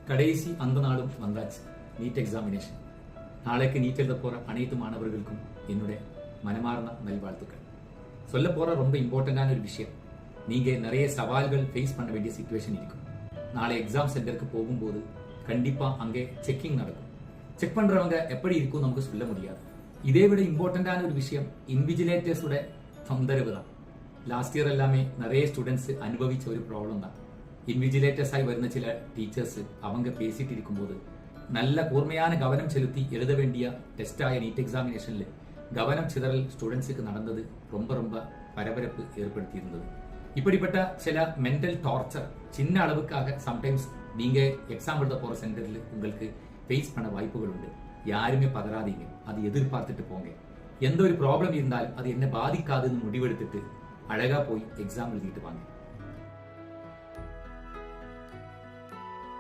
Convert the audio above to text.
கடைசி அந்த நாளும் வந்தாச்சு. NEET examination. நாளைக்கு நீட் எழுத போற அனைத்து மாணவர்களுக்கும் என்னுடைய மனமார்ந்த நல்வாழ்த்துக்கள். சொல்ல போற ரொம்ப இம்பார்ட்டன்டான ஒரு விஷயம். நீங்க நிறைய சவால்கள் ஃபேஸ் பண்ண வேண்டிய சிச்சுவேஷன் இருக்கும். நாளை எக்ஸாம் சென்டருக்கு போகும்போது கண்டிப்பா அங்கே செக்கிங் நடக்கும். செக் பண்றவங்க எப்படி இருக்கும் நமக்கு சொல்ல முடியாது. இதே விட இம்பார்ட்டன்டான ஒரு விஷயம் இன்விஜிலேட்டர்ஸோட தொந்தரவு தான். ലാസ്റ്റ് ഇയർ എല്ലാമേ நிறைய ஸ்டூடெண்ட்ஸ் അനുഭവിച്ച ഒരു പ്രോബ്ലം தான். இன்விஜிலேட்டர்ஸ் ஆகி வருന്ന ചില ടീച്ചേഴ്സ് அவங்க பேசிட்டு இருக்கும்போது நல்ல கூர்மையான கவனம் செலுத்தி எழுத வேண்டிய டெஸ்டாய நீட் எக்ஸாமினேஷன்ல கவனம் சிதறல் ஸ்டூடெண்ட்ஸுக்கு நடந்தது ரொம்ப ரொம்ப பரபரப்பு ஏற்படுத்தியிருந்தது. இப்படிப்பட்ட சில மென்டல் டார்ச்சர் சின்ன அளவுக்காக சம்டைம்ஸ் நீங்க எக்ஸாம் எழுத போற சென்டர்ல உங்களுக்கு ஃபேஸ் பண்ண வாய்ப்புகள் உண்டு. யாருமே பதறாதீங்க, அது எதிர்பார்த்துட்டு போங்க. எந்த ஒரு ப்ராப்ளம் இருந்தாலும் அது என்ன பாதிக்காதுன்னு முடிவெடுத்துட்டு அழகா போய் எக்ஸாம் எழுதிட்டு வாங்க.